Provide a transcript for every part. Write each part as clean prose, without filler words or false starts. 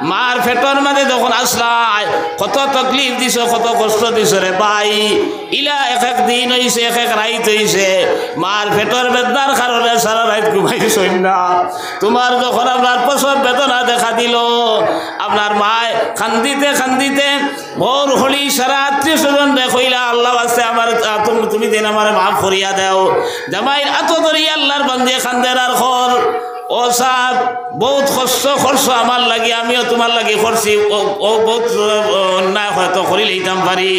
মার পেটর মাঝে যখন আসলাই কত তকলিফ দিছ কত কষ্ট দিছ রে ভাই ইলা এক এক দিন হইছে এক এক রাইত হইছে মার পেটর বেদনার কারণে সারা রাত ঘুমাইছই না তোমার যখন আপনার প্রসব বেদনা দেখা দিল আপনার মায় কান্দিতে কান্দিতে ভোর হলি সারা আত্মীয় স্বজন দেখইলা আল্লাহ আছে আমার তুমি দিন আমার মাফ করিয়া দাও জামাই এত ধরিয়া আল্লাহর বান্দে কান্দের আর খর ও সাহেব বহুত কষ্ট করছো আমার লাগে আমিও তোমার লাগে করছি ও বহুত অন্যায় হয়তো করি লইতাম পারি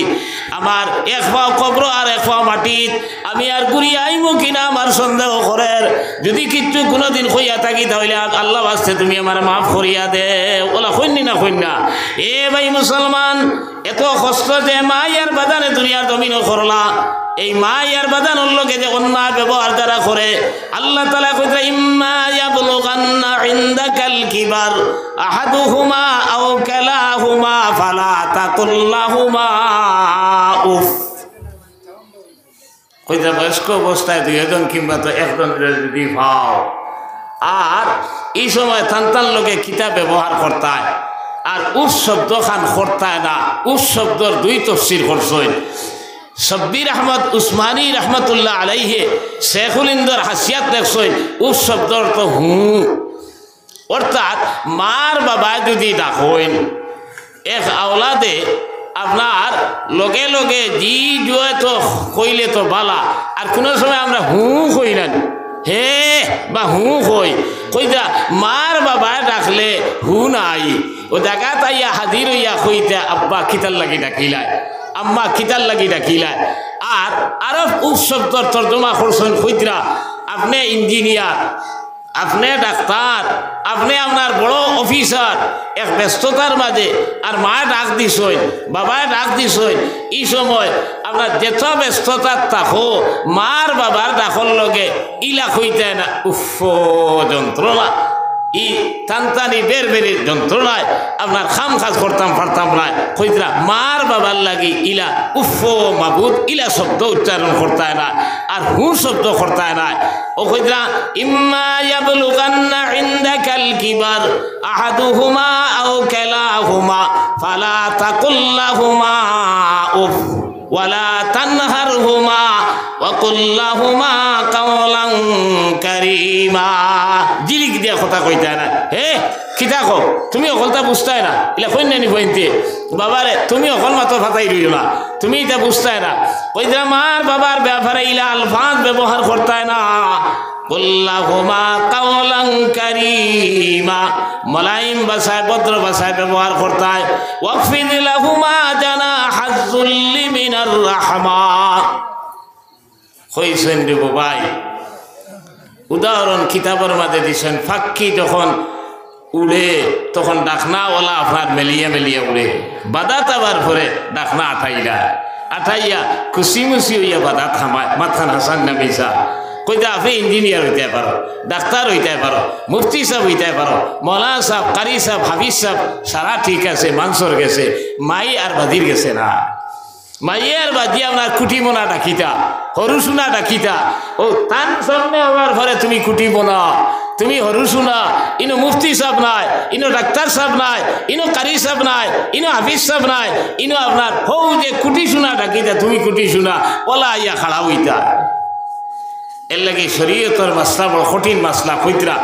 আমার এক পাও কবর আর এক পাও মাটিত আমি আর ঘুরি আইমো কিনা আমার সন্দেহ করের যদি কিচ্ছু কোনোদিন কইয়া থাকি তাহলে আল্লাহ আসছে তুমি আমার মাফ করিয়া দে ওলা কইনি না কইনা এ ভাই মুসলমান এত কষ্ট যে মায়ার বাদানে দুনিয়ার জমিনও করলা এই মায়ার বাদানোর লোকে যে অন্যায় ব্যবহার দ্বারা করে আল্লাহ তাআলা কইতে ইম্মা ইয়াবলুগান্না ইনদাকাল কিবার আহাদুহুমা আও কালাহুমা ফালা তাকুল্লাহুমা উফ কইতে বয়স্ক অবস্থায় দুইজন কিংবা তো একজন যদি পাও আর এই সময় থানতান লোকে কিতাব ব্যবহার করতায় আর উস শব্দ খান করতায় না উস শব্দর দুই তফসির করছই শব্বির আহমদ উসমানী রহমতুল্লাহ আলাইহে শেখুল ইন্দর হাসিয়াত দেখছই উস শব্দর তো অর্থাৎ মার বাবা যদি ডাকইন এক আওলাদে আপনার লগে লগে জি জুয়ে তো কইলে তো বালা আর কোনো সময় আমরা কই না হে বা কইতা মার বাবা ডাকলে নাই ও জায়গা তাইয়া হাজির হইয়া কইতে আব্বা খিতার লাগি ডাকিলায় আম্মা খিতার লাগি ডাকিলায় আর আরো শব্দর তর্জমা করছেন কইতরা আপনি ইঞ্জিনিয়ার আপনি ডাক্তার আপনি আপনার বড় অফিসার এক ব্যস্ততার মাঝে আর মা ডাক দিছই বাবায় ডাক দিছই এই সময় আপনার যেত ব্যস্ততার থাকো মার বাবার ডাকর লগে ইলা কইতে না উফ যন্ত্রণা ই টানটানি বের বেরি যন্ত্রণায় আপনার খাম কাজ করতাম পারতাম না কইতরা মার বাবার লাগি ইলা উফ মাবুদ ইলা শব্দ উচ্চারণ করতায় না আর শব্দ করতায় না ও কইতরা ইম্মা ইয়াবলুগান্না ইনদাকাল কিবার আহাদুহুমা আও কালাহুমা ফালা তাকুল্লাহুমা উফ ওয়ালা তানহারহুমা ওয়াকুল্লাহুমা কাওলান কারীমা জিলিক দিয়া কথা কইতা না হে কিতা কও তুমি অকলতা বুঝতাই না ইলা কই নানি কইতে বাবারে তুমি অকল মাত্র ফাতাই রইও না তুমি এটা বুঝতাই না কইতা মার বাবার ব্যাপারে ইলা আলফাজ ব্যবহার করতাই না কুল্লাহুমা কাওলান কারীমা মলাইম ভাষায় ভদ্র ভাষায় ব্যবহার করতায় ওয়াকফিদ লাহুমা জানাহাজ যুল্লি মিনার রাহমা কইছেন রে ভাই উদাহরণ কিতাবের মাঝে দিছেন ফাক্কি যখন উড়ে তখন ডাকনাওয়ালা আপনার মেলিয়া মেলিয়া উড়ে বাদা তাবার পরে ডাকনা আঠাইয়া খুশি মুসি হইয়া বাদা থামায় মাথান হাসান নামিসা কইতে আপনি ইঞ্জিনিয়ার হইতে পারো ডাক্তার হইতে পারো মুফতি সাহেব হইতে পারো মৌলানা সাহেব কারি সাহেব হাফিজ সাহেব সারা ঠিক আছে মানসর গেছে মাই আর বাদির গেছে না মাইয়ের বাদি আপনার কুটি বোনা ডাকিতা হরু শুনা ডাকিতা ও তান সামনে আমার ঘরে তুমি কুটি বোনা তুমি হরু শুনা ইনো মুফতি সাহেব নাই ইনো ডাক্তার সাহেব নাই ইনো কারি সাহেব নাই ইনো হাফিজ সাহেব নাই ইনো আপনার হৌ যে কুটি শুনা ডাকিতা তুমি কুটি শুনা ওলা আইয়া খাড়া হইতা এর লাগে শরীয়তের মাসলা বড় কঠিন মাসলা কইতরা